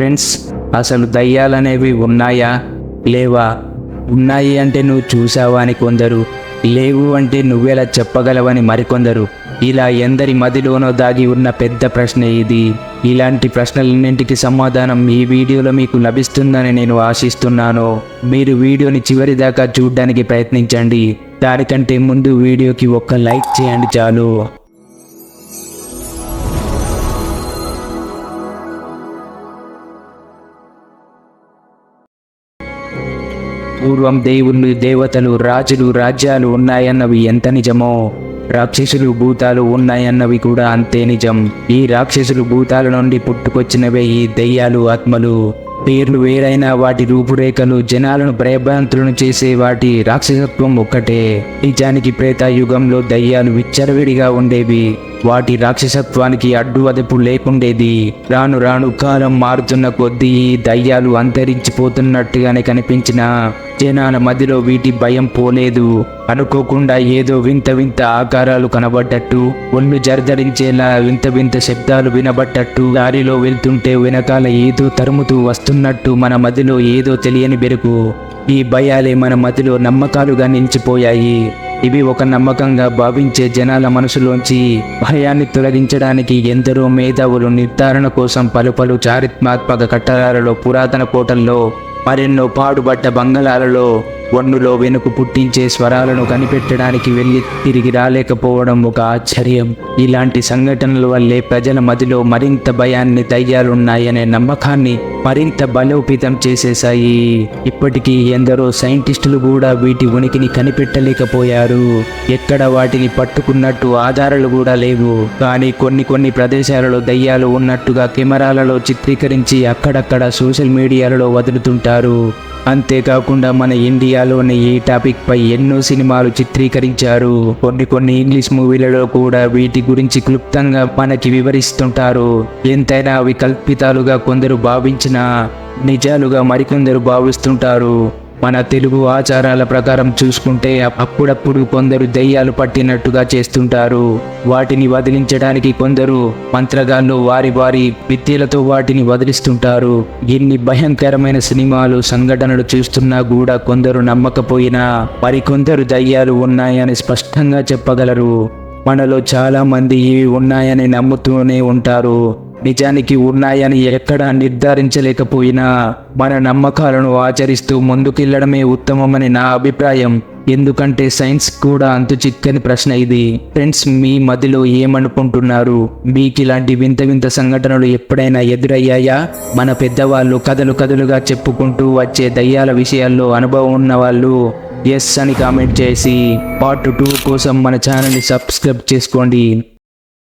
Friends, అసలు దయ్యాలనేవి ఉన్నాయా లేవా? ఉన్నాయి అంటే నువ్వు చూసావా అని కొందరు, లేవు అంటే నువ్వెలా చెప్పగలవని మరికొందరు. ఇలా ఎందరి మదిలోనో దాగి ఉన్న పెద్ద ప్రశ్న ఇది. ఇలాంటి ప్రశ్నలన్నింటికి సమాధానం ఈ వీడియోలో మీకు లభిస్తుందని నేను ఆశిస్తున్నాను. మీరు వీడియోని చివరి దాకా చూడడానికి ప్రయత్నించండి. దానికంటే ముందు వీడియోకి ఒక్క లైక్ చేయండి చాలు. పూర్వం దేవుళ్ళు, దేవతలు, రాజులు, రాజ్యాలు ఉన్నాయన్నవి ఎంత నిజమో, రాక్షసులు, భూతాలు ఉన్నాయన్నవి కూడా అంతే నిజం. ఈ రాక్షసులు, భూతాల నుండి పుట్టుకొచ్చినవే ఈ దెయ్యాలు, ఆత్మలు. పేర్లు వేరైనా వాటి రూపురేఖలు, జనాలను భయభ్రాంతులను చేసే వాటి రాక్షసత్వం ఒక్కటే. నిజానికి త్రేతాయుగంలో దయ్యాలు విచ్చలవిడిగా ఉండేవి. వాటి రాక్షసత్వానికి అడ్డు అదుపు లేకుండేది. రాను రాను కాలం మారుతున్న కొద్దీ ఈ దయ్యాలు అంతరించిపోతున్నట్టుగానే కనిపించిన జనాల మధ్యలో వీటి భయం పోలేదు. అనుకోకుండా ఏదో వింత వింత ఆకారాలు కనబడ్డట్టు, ఒళ్ళు జర్దరించేలా వింత వింత శబ్దాలు వినబడ్డట్టు, దారిలో వెళ్తుంటే వెనకాల ఏదో తరుముతూ వస్తున్నట్టు మన మదిలో ఏదో తెలియని బెరుకు. ఈ భయాలే మన మదిలో నమ్మకాలుగా నిలిచిపోయాయి. ఇవి ఒక నమ్మకంగా భావించే జనాల మనసులోంచి భయాన్ని తొలగించడానికి ఎందరో మేధావులు నిర్ధారణ కోసం పలు పలు చారిత్రాత్మక కట్టడాలలో, పురాతన కోటల్లో, మరెన్నో పాడుబడ్డ బంగళాలలో వన్నులో వెనుక పుట్టించే స్వరాలను కనిపెట్టడానికి వెళ్ళి తిరిగి రాలేకపోవడం ఒక ఆశ్చర్యం. ఇలాంటి సంఘటనల వల్లే ప్రజల మదిలో మరింత భయాన్ని, దయ్యాలున్నాయనే నమ్మకాన్ని మరింత బలోపేతం చేసేశాయి. ఇప్పటికీ ఎందరో సైంటిస్టులు కూడా వీటి ఉనికిని కనిపెట్టలేకపోయారు. ఎక్కడ వాటిని పట్టుకున్నట్టు ఆధారాలు కూడా లేవు. కానీ కొన్ని ప్రదేశాలలో దయ్యాలు ఉన్నట్టుగా కెమెరాలలో చిత్రీకరించి అక్కడక్కడ సోషల్ మీడియాలలో వదులుతుంటారు. అంతేకాకుండా మన ఇండియాలోని ఈ టాపిక్ పై ఎన్నో సినిమాలు చిత్రీకరించారు. కొన్ని ఇంగ్లీష్ మూవీలలో కూడా వీటి గురించి క్లుప్తంగా మనకి వివరిస్తుంటారు. ఎంతైనా అవి కల్పితాలుగా కొందరు భావించినా నిజాలుగా మరికొందరు భావిస్తుంటారు. మన తెలుగు ఆచారాల ప్రకారం చూసుకుంటే అప్పుడప్పుడు కొందరు దయ్యాలు పట్టినట్టుగా చేస్తుంటారు. వాటిని వదిలించడానికి కొందరు మంత్రగాళ్ళు వారి విద్యలతో వాటిని వదిలిస్తుంటారు. ఎన్ని భయంకరమైన సినిమాలు, సంఘటనలు చూస్తున్నా కూడా కొందరు నమ్మకపోయినా మరికొందరు దయ్యాలు ఉన్నాయని స్పష్టంగా చెప్పగలరు. మనలో చాలా మంది ఇవి ఉన్నాయని నమ్ముతూనే ఉంటారు. నిజానికి ఉన్నాయని ఎక్కడా నిర్ధారించలేకపోయినా మన నమ్మకాలను ఆచరిస్తూ ముందుకెళ్లడమే ఉత్తమమని నా అభిప్రాయం. ఎందుకంటే సైన్స్ కూడా అంతు చిక్కని ప్రశ్న ఇది. ఫ్రెండ్స్, మీ మదిలో ఏమనుకుంటున్నారు? మీకు ఇలాంటి వింత వింత సంఘటనలు ఎప్పుడైనా ఎదురయ్యాయా? మన పెద్దవాళ్ళు కథలుగా చెప్పుకుంటూ వచ్చే దయ్యాల విషయాల్లో అనుభవం ఉన్న వాళ్ళు ఎస్ అని కామెంట్ చేసి పార్ట్ 2 కోసం మన ఛానల్ని సబ్స్క్రైబ్ చేసుకోండి.